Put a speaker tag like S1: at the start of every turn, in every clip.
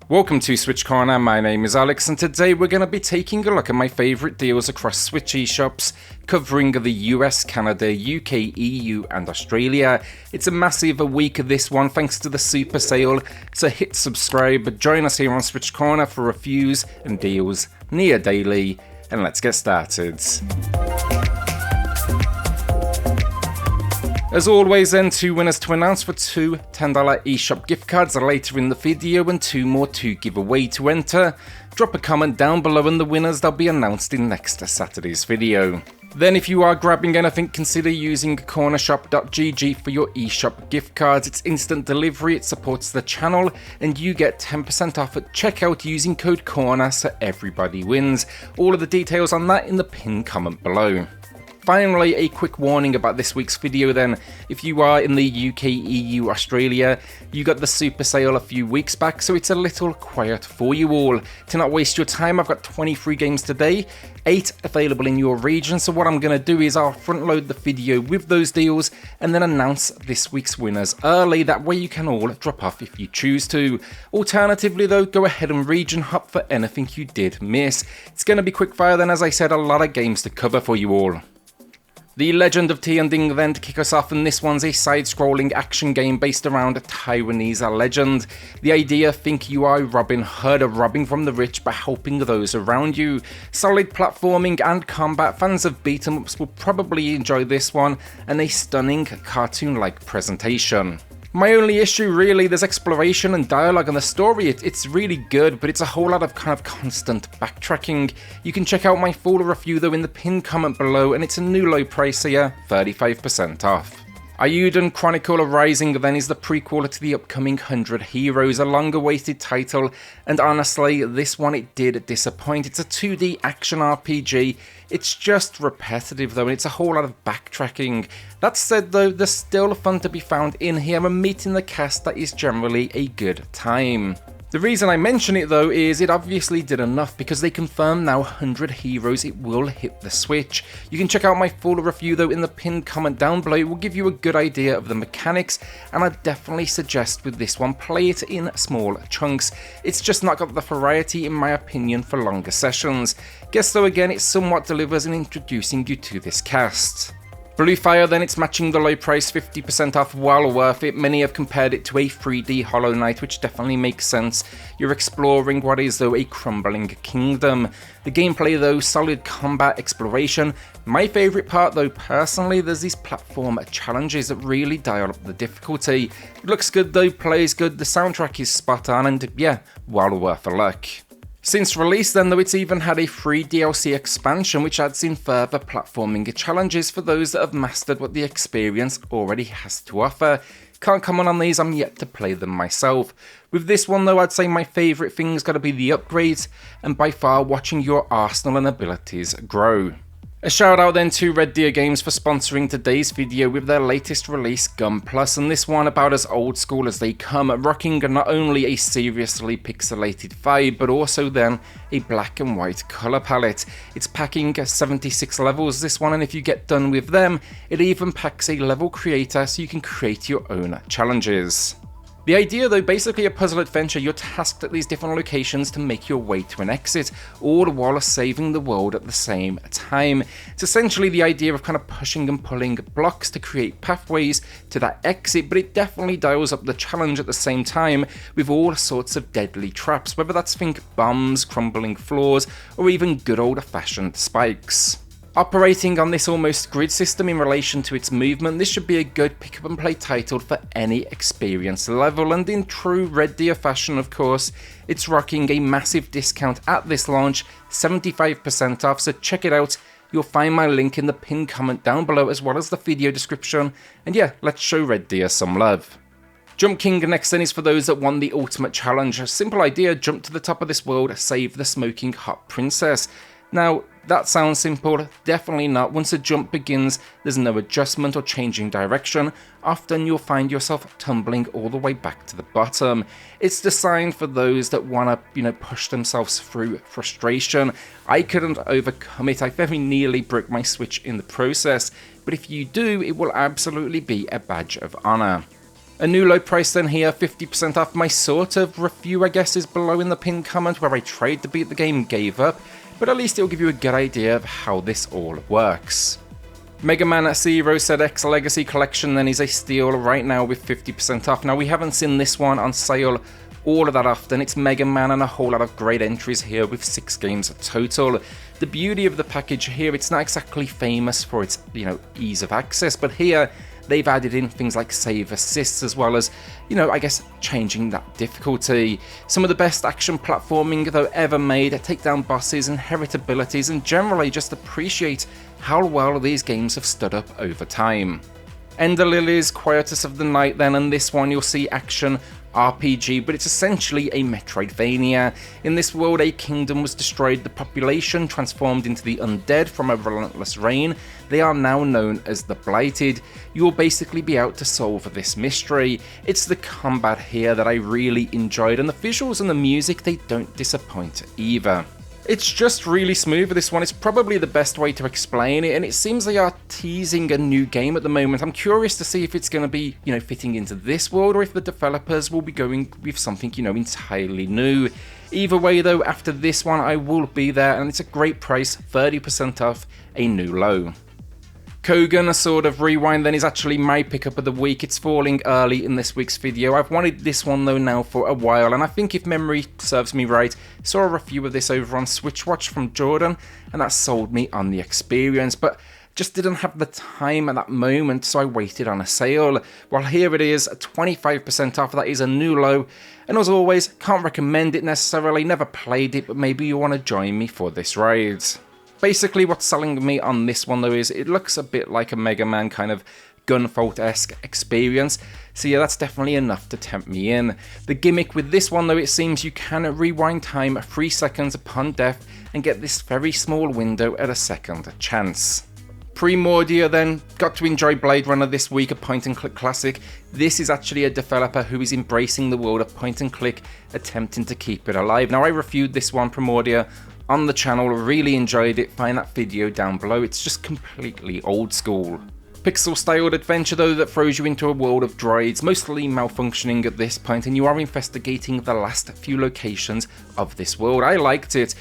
S1: Welcome to SwitchCorner, my name is Alex and today we're going to be taking a look at my favourite deals across Switch eShops, covering the US, Canada, UK, EU and Australia. It's a massive week this one thanks to the super sale, so hit subscribe, join us here on SwitchCorner for reviews and deals near daily, and let's get started. As always then, 2 winners to announce for 2 $10 eShop gift cards later in the video and 2 more to give away. To enter, drop a comment down below and the winners they'll be announced in next Saturday's video. Then if you are grabbing anything, consider using cornershop.gg for your eShop gift cards. It's instant delivery, it supports the channel, and you get 10% off at checkout using code CORNER so everybody wins. All of the details on that in the pinned comment below. Finally, a quick warning about this week's video then. If you are in the UK, EU, Australia, you got the super sale a few weeks back, so it's a little quiet for you all. To not waste your time, I've got 23 games today, 8 available in your region, so what I'm going to do is I'll front load the video with those deals and then announce this week's winners early. That way you can all drop off if you choose to. Alternatively though, go ahead and region hop for anything you did miss. It's going to be quick fire then, as I said, a lot of games to cover for you all. The Legend of Tianding then to kick us off, and this one's a side-scrolling action game based around a Taiwanese legend. The idea, think you are Robin Hood, robbing from the rich by helping those around you. Solid platforming and combat, fans of beat-em-ups will probably enjoy this one, and a stunning cartoon-like presentation. My only issue really, there's exploration and dialogue, and the story, it's really good, but it's a whole lot of kind of constant backtracking. You can check out my full review though in the pinned comment below, and it's a new low price here, 35% off. Eiyuden Chronicle Rising then is the prequel to the upcoming 100 Heroes, a long-awaited title, and honestly, this one it did disappoint. It's a 2D action RPG, it's just repetitive though, and it's a whole lot of backtracking. That said though, there's still fun to be found in here, and meeting the cast that is generally a good time. The reason I mention it though is it obviously did enough, because they confirm now 100 Heroes it will hit the Switch. You can check out my full review though in the pinned comment down below. It will give you a good idea of the mechanics, and I definitely suggest with this one play it in small chunks. It's just not got the variety in my opinion for longer sessions. Guess though again it somewhat delivers in introducing you to this cast. Blue Fire then, it's matching the low price, 50% off, well worth it. Many have compared it to a 3D Hollow Knight, which definitely makes sense. You're exploring what is though a crumbling kingdom. The gameplay though, solid combat exploration. My favourite part though personally, there's these platform challenges that really dial up the difficulty. It looks good though, plays good, the soundtrack is spot on, and yeah, well worth a look. Since release then though, it's even had a free DLC expansion which adds in further platforming challenges for those that have mastered what the experience already has to offer. Can't comment on these, I'm yet to play them myself. With this one though, I'd say my favourite thing's gotta be the upgrades, and by far watching your arsenal and abilities grow. A shout out then to REDDEERGAMES for sponsoring today's video with their latest release, Gun Plus, and this one about as old school as they come, rocking not only a seriously pixelated vibe, but also then a black and white colour palette. It's packing 76 levels this one, and if you get done with them, it even packs a level creator so you can create your own challenges. The idea though, basically a puzzle adventure, you're tasked at these different locations to make your way to an exit, all while saving the world at the same time. It's essentially the idea of kind of pushing and pulling blocks to create pathways to that exit, but it definitely dials up the challenge at the same time with all sorts of deadly traps, whether that's think bombs, crumbling floors, or even good old-fashioned spikes. Operating on this almost grid system in relation to its movement, this should be a good pick up and play title for any experience level, and in true Red Deer fashion of course, it's rocking a massive discount at this launch, 75% off, so check it out. You'll find my link in the pinned comment down below as well as the video description, and yeah, let's show Red Deer some love. Jump King next then is for those that want the ultimate challenge. A simple idea, jump to the top of this world, save the smoking hot princess. Now, that sounds simple, definitely not. Once a jump begins, there's no adjustment or changing direction. Often you'll find yourself tumbling all the way back to the bottom. It's designed for those that want to, push themselves through frustration. I couldn't overcome it. I very nearly broke my Switch in the process, but if you do, it will absolutely be a badge of honor. A new low price then here, 50% off. My sort of review, I guess, is below in the pinned comment where I tried to beat the game, gave up, but at least it'll give you a good idea of how this all works. Mega Man Zero said X Legacy Collection then is a steal right now with 50% off. Now we haven't seen this one on sale all of that often. It's Mega Man and a whole lot of great entries here with 6 games total. The beauty of the package here, it's not exactly famous for its, ease of access, but here they've added in things like save assists as well as, I guess changing that difficulty. Some of the best action platforming though ever made, take down bosses, inherit abilities, and generally just appreciate how well these games have stood up over time. Ender Lilies, Quietus of the Night then, and this one you'll see action RPG, but it's essentially a Metroidvania. In this world, a kingdom was destroyed, the population transformed into the undead from a relentless rain. They are now known as the Blighted. You'll basically be out to solve this mystery. It's the combat here that I really enjoyed, and the visuals and the music, they don't disappoint either. It's just really smooth, this one. It's probably the best way to explain it, and it seems they are teasing a new game at the moment. I'm curious to see if it's going to be, fitting into this world, or if the developers will be going with something, entirely new. Either way though, after this one I will be there, and it's a great price, 30% off, a new low. COGEN, a sort of rewind then, is actually my pickup of the week. It's falling early in this week's video. I've wanted this one though now for a while, and I think if memory serves me right, saw a review of this over on SwitchWatch from Jordan, and that sold me on the experience, but just didn't have the time at that moment, so I waited on a sale. Well, here it is, 25% off. That is a new low, and as always, can't recommend it necessarily, never played it, but maybe you want to join me for this ride. Basically, what's selling me on this one though is it looks a bit like a Mega Man kind of Gunvolt-esque experience, so yeah, that's definitely enough to tempt me in. The gimmick with this one though, it seems you can rewind time 3 seconds upon death and get this very small window at a second chance. Primordia then, got to enjoy Blade Runner this week, a point-and-click classic. This is actually a developer who is embracing the world of point-and-click, attempting to keep it alive. Now I reviewed this one, Primordia, on the channel, really enjoyed it, find that video down below. It's just completely old school. Pixel-styled adventure though that throws you into a world of droids, mostly malfunctioning at this point, and you are investigating the last few locations of this world. I liked it,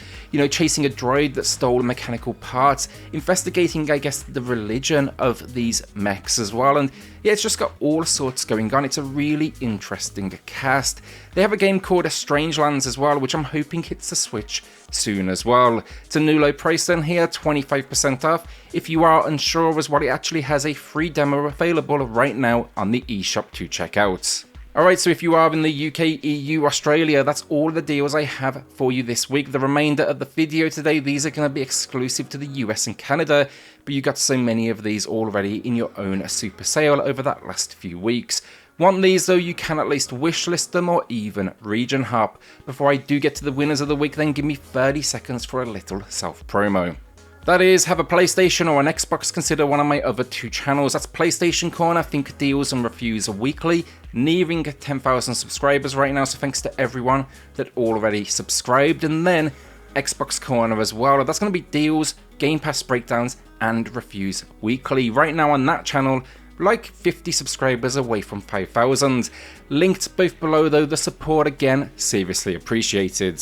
S1: chasing a droid that stole mechanical parts, investigating, I guess, the religion of these mechs as well, and yeah, it's just got all sorts going on. It's a really interesting cast. They have a game called Strangelands as well, which I'm hoping hits the Switch soon as well. It's a new low price then here, 25% off. If you are unsure as well, it actually has a free demo available right now on the eShop to check out. Alright, so if you are in the UK, EU, Australia, that's all the deals I have for you this week. The remainder of the video today, these are going to be exclusive to the US and Canada, but you got so many of these already in your own super sale over that last few weeks. Want these though, you can at least wishlist them or even region hop. Before I do get to the winners of the week, then give me 30 seconds for a little self-promo. That is, have a PlayStation or an Xbox, consider one of my other 2 channels. That's PlayStationCorner, think deals and reviews weekly, nearing 10,000 subscribers right now, so thanks to everyone that already subscribed. And then XboxCorner as well, that's going to be deals, Game Pass breakdowns and reviews weekly. Right now on that channel, like 50 subscribers away from 5,000. Linked both below though, the support again, seriously appreciated.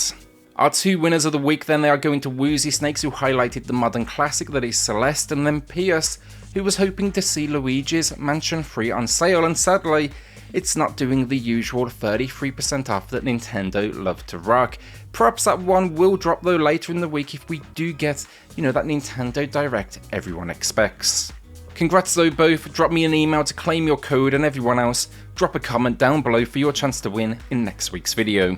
S1: Our 2 winners of the week then, they are going to Woozy Snakes, who highlighted the modern classic that is Celeste, and then Pierce, who was hoping to see Luigi's Mansion 3 on sale, and sadly, it's not doing the usual 33% off that Nintendo love to rock. Perhaps that one will drop though later in the week if we do get, that Nintendo Direct everyone expects. Congrats though both, drop me an email to claim your code, and everyone else, drop a comment down below for your chance to win in next week's video.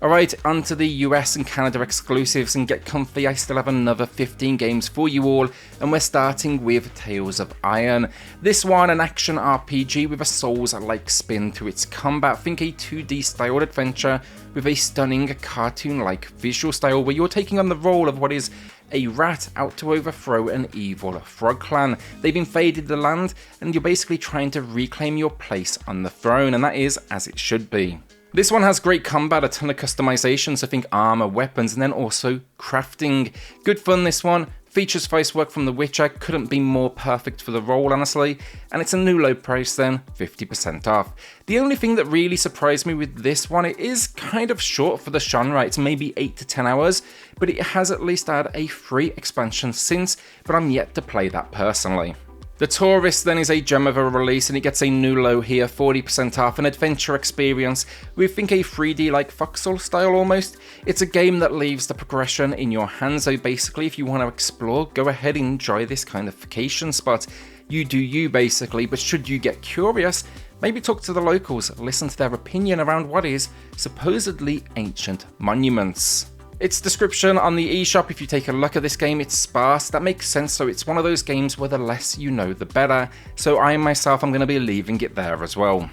S1: Alright, on to the US and Canada exclusives, and get comfy, I still have another 15 games for you all, and we're starting with Tales of Iron. This one, an action RPG with a Souls-like spin to its combat. Think a 2D styled adventure with a stunning cartoon-like visual style where you're taking on the role of what is a rat out to overthrow an evil frog clan. They've invaded the land, and you're basically trying to reclaim your place on the throne, and that is as it should be. This one has great combat, a ton of customization, so think armor, weapons, and then also crafting. Good fun this one, Features voice work from The Witcher couldn't be more perfect for the role, honestly, and it's a new low price then, 50% off. The only thing that really surprised me with this one, it is kind of short for the genre, it's maybe 8 to 10 hours, but it has at least had a free expansion since, but I'm yet to play that personally. The Touryst then is a gem of a release and it gets a new low here, 40% off, an adventure experience with, think, a 3D like voxel style almost. It's a game that leaves the progression in your hands, so basically if you want to explore, go ahead and enjoy this kind of vacation spot. You do you basically, but should you get curious, maybe talk to the locals, listen to their opinion around what is supposedly ancient monuments. Its description on the eShop, if you take a look at this game, it's sparse. That makes sense, so it's one of those games where the less you know the better, so I myself am going to be leaving it there as well.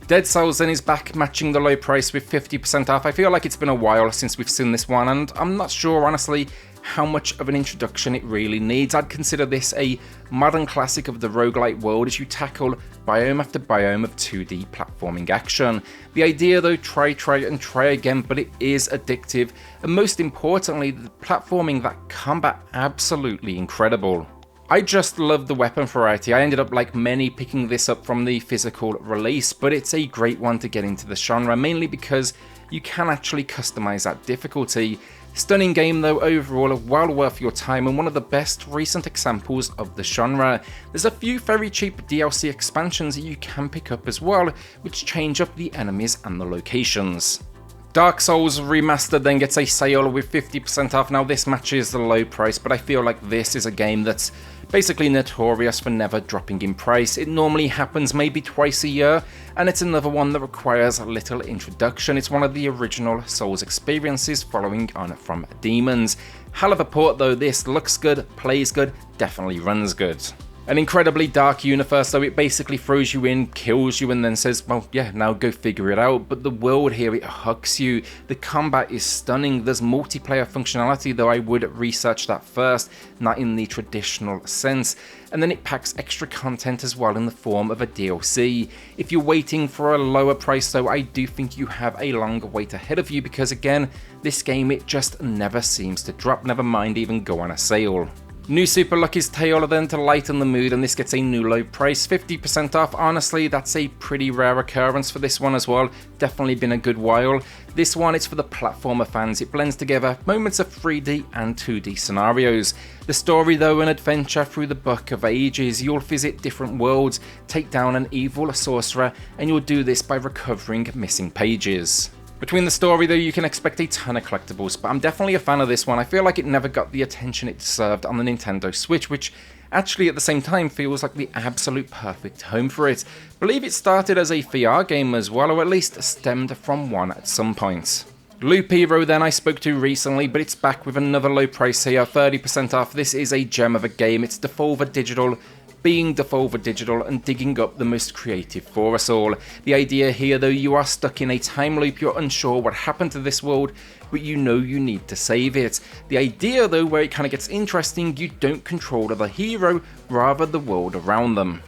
S1: Dead Cells then is back, matching the low price with 50% off. I feel like it's been a while since we've seen this one, and I'm not sure honestly how much of an introduction it really needs. I'd consider this a modern classic of the roguelite world as you tackle biome after biome of 2D platforming action. The idea though, try and try again, but it is addictive, and most importantly, the platforming, that combat, absolutely incredible. I just love the weapon variety. I ended up, like many, picking this up from the physical release, but it's a great one to get into the genre, mainly because you can actually customize that difficulty. Stunning game though overall, well worth your time and one of the best recent examples of the genre. There's a few very cheap DLC expansions that you can pick up as well, which change up the enemies and the locations. Dark Souls Remastered then gets a sale with 50% off. Now this matches the low price, but I feel like this is a game that's basically notorious for never dropping in price. It normally happens maybe twice a year, and it's another one that requires little introduction. It's one of the original Souls experiences following on from Demons. Hell of a port though, this looks good, plays good, definitely runs good. An incredibly dark universe, though. It basically throws you in, kills you, and then says, well, yeah, now go figure it out. But the world here, it hooks you. The combat is stunning. There's multiplayer functionality, though I would research that first, not in the traditional sense. And then it packs extra content as well in the form of a DLC. If you're waiting for a lower price, though, I do think you have a longer wait ahead of you, because again, this game, it just never seems to drop, never mind even go on a sale. New Super Lucky's Tale then to lighten the mood, and this gets a new low price, 50% off. Honestly, that's a pretty rare occurrence for this one as well. Definitely been a good while. This one, it's for the platformer fans. It blends together moments of 3D and 2D scenarios. The story though, an adventure through the Book of Ages. You'll visit different worlds, take down an evil sorcerer, and you'll do this by recovering missing pages. Between the story though, you can expect a ton of collectibles, but I'm definitely a fan of this one. I feel like it never got the attention it deserved on the Nintendo Switch, which actually at the same time feels like the absolute perfect home for it. I believe it started as a VR game as well, or at least stemmed from one at some point. Loop Hero then I spoke to recently, but it's back with another low price here, 30% off. This is a gem of a game. It's Devolver Digital, being Devolver Digital and digging up the most creative for us all. The idea here though, you are stuck in a time loop, you're unsure what happened to this world, but you know you need to save it. The idea though, where it kind of gets interesting, you don't control the hero, rather the world around them.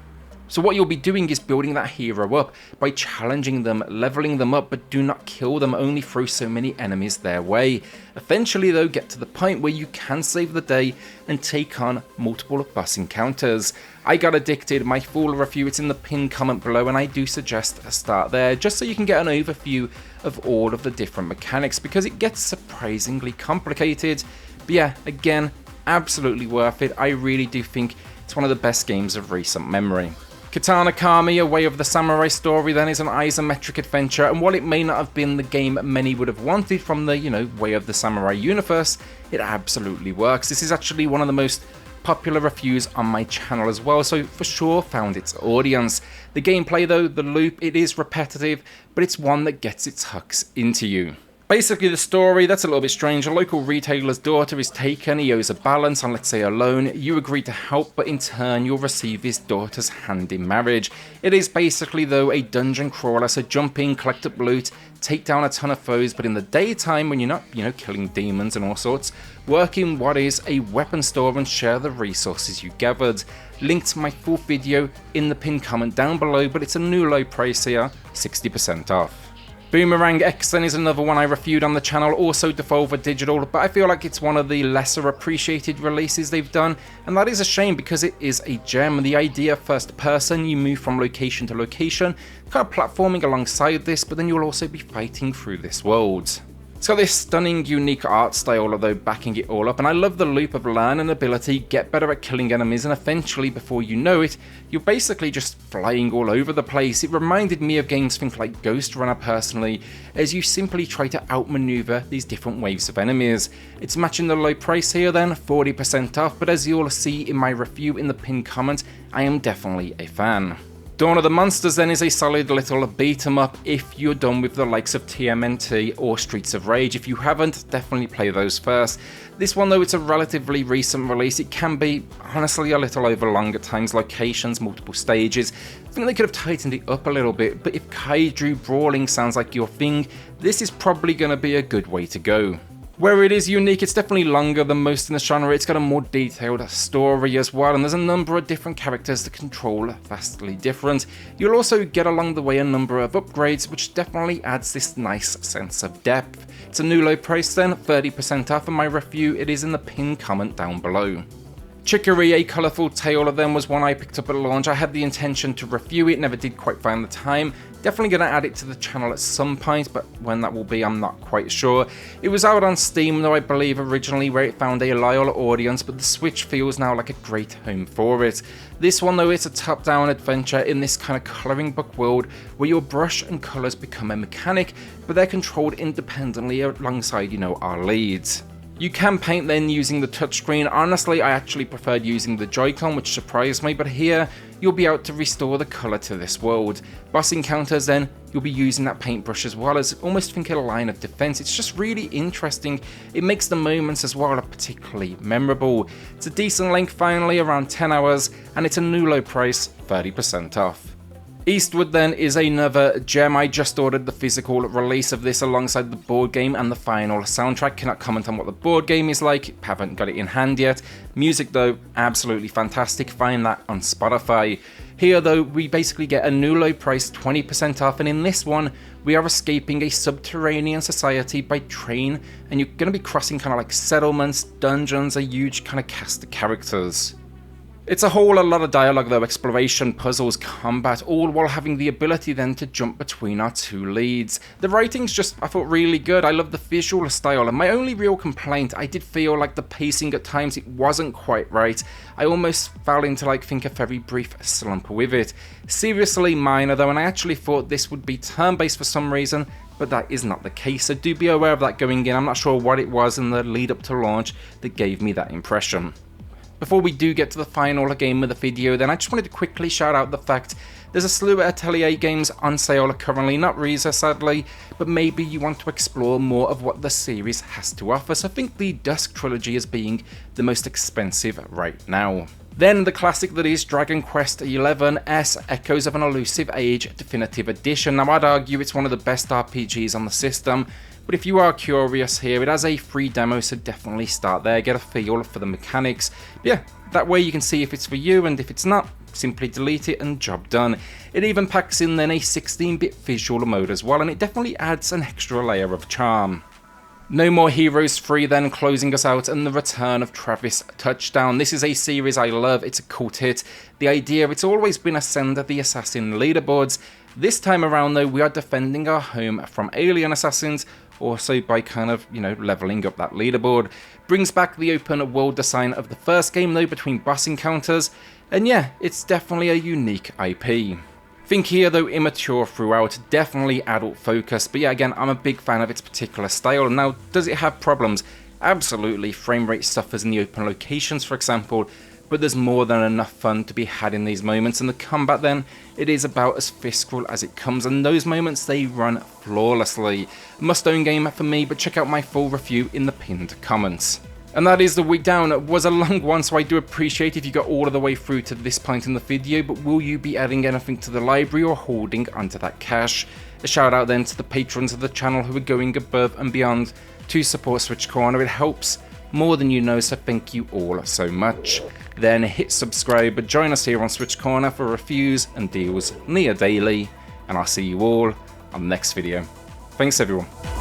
S1: So what you'll be doing is building that hero up by challenging them, leveling them up, but do not kill them, only throw so many enemies their way. Eventually though, get to the point where you can save the day and take on multiple boss encounters. I got addicted, my full review, it's in the pinned comment below, and I do suggest a start there, just so you can get an overview of all of the different mechanics, because it gets surprisingly complicated. But yeah, again, absolutely worth it. I really do think it's one of the best games of recent memory. Katana Kami, A Way of the Samurai story then is an isometric adventure, and while it may not have been the game many would have wanted from the, Way of the Samurai universe, it absolutely works. This is actually one of the most popular reviews on my channel as well, so for sure found its audience. The gameplay though, the loop, it is repetitive, but it's one that gets its hooks into you. Basically the story, that's a little bit strange. A local retailer's daughter is taken, he owes a balance on, let's say, a loan. You agree to help, but in turn you'll receive his daughter's hand in marriage. It is basically though a dungeon crawler, so jump in, collect up loot, take down a ton of foes, but in the daytime when you're not, killing demons and all sorts, work in what is a weapon store and share the resources you gathered. Link to my full video in the pinned comment down below, but it's a new low price here, 60% off. Boomerang X then is another one I reviewed on the channel, also Devolver Digital, but I feel like it's one of the lesser appreciated releases they've done, and that is a shame because it is a gem. The idea first person, you move from location to location, kind of platforming alongside this, but then you'll also be fighting through this world. It's got this stunning, unique art style, although backing it all up, and I love the loop of learn and ability, get better at killing enemies, and eventually, before you know it, you're basically just flying all over the place. It reminded me of games think like Ghost Runner personally, as you simply try to outmaneuver these different waves of enemies. It's matching the low price here then, 40% off, but as you'll see in my review in the pinned comment, I am definitely a fan. Dawn of the Monsters then is a solid little beat 'em up if you're done with the likes of TMNT or Streets of Rage. If you haven't, definitely play those first. This one though, it's a relatively recent release. It can be honestly a little overlong at times, locations, multiple stages. I think they could have tightened it up a little bit, but if kaiju brawling sounds like your thing, this is probably going to be a good way to go. Where it is unique, it's definitely longer than most in the genre. It's got a more detailed story as well, and there's a number of different characters to control, vastly different. You'll also get along the way a number of upgrades, which definitely adds this nice sense of depth. It's a new low price then, 30% off, and my review, it is in the pinned comment down below. Chicory, A Colourful Tale of Them, was one I picked up at launch. I had the intention to review it, never did quite find the time. Definitely going to add it to the channel at some point, but when that will be, I'm not quite sure. It was out on Steam, though, I believe originally, where it found a loyal audience, but the Switch feels now like a great home for it. This one, though, it's a top-down adventure in this kind of colouring book world, where your brush and colours become a mechanic, but they're controlled independently alongside, our leads. You can paint then using the touchscreen. Honestly, I actually preferred using the Joy-Con, which surprised me, but here you'll be able to restore the colour to this world. Boss encounters then, you'll be using that paintbrush as well as almost think a line of defense. It's just really interesting. It makes the moments as well particularly memorable. It's a decent length finally, around 10 hours, and it's a new low price, 30% off. Eastward then is another gem. I just ordered the physical release of this alongside the board game and the final soundtrack. Cannot comment on what the board game is like, haven't got it in hand yet. Music though, absolutely fantastic, find that on Spotify. Here though, we basically get a new low price, 20% off, and in this one, we are escaping a subterranean society by train, and you're going to be crossing kind of like settlements, dungeons, a huge kind of cast of characters. It's a lot of dialogue though, exploration, puzzles, combat, all while having the ability then to jump between our two leads. The writing's just, I thought, really good. I love the visual style, and my only real complaint, I did feel like the pacing at times, it wasn't quite right. I almost fell into a very brief slump with it. Seriously minor though, and I actually thought this would be turn-based for some reason, but that is not the case, so do be aware of that going in. I'm not sure what it was in the lead up to launch that gave me that impression. Before we do get to the final game of the video then, I just wanted to quickly shout out the fact there's a slew of Atelier games on sale currently, not Reza sadly, but maybe you want to explore more of what the series has to offer, so I think the Dusk trilogy is being the most expensive right now. Then the classic that is Dragon Quest XI S Echoes of an Elusive Age Definitive Edition. Now I'd argue it's one of the best RPGs on the system, but if you are curious here, it has a free demo, so definitely start there, get a feel for the mechanics. But yeah, that way you can see if it's for you, and if it's not, simply delete it and job done. It even packs in then a 16-bit visual mode as well, and it definitely adds an extra layer of charm. No More Heroes 3 then closing us out, and the return of Travis Touchdown. This is a series I love, it's a cult hit. The idea, it's always been Ascend the Assassin leaderboards. This time around though, we are defending our home from alien assassins, also by leveling up that leaderboard. Brings back the open world design of the first game though, between boss encounters, and yeah, it's definitely a unique IP. Think here though, immature throughout, definitely adult focus, but yeah, again, I'm a big fan of its particular style. Now, does it have problems? Absolutely, frame rate suffers in the open locations for example, but there's more than enough fun to be had in these moments, and the combat then, it is about as fiscal as it comes, and those moments, they run flawlessly. Must-own game for me, but check out my full review in the pinned comments. And that is the week down. It was a long one, so I do appreciate if you got all of the way through to this point in the video, but will you be adding anything to the library or holding onto that cash? A shout out then to the patrons of the channel who are going above and beyond to support SwitchCorner. It helps more than you know, so thank you all so much. Then hit subscribe, join us here on SwitchCorner for reviews and deals near daily, and I'll see you all on the next video. Thanks everyone.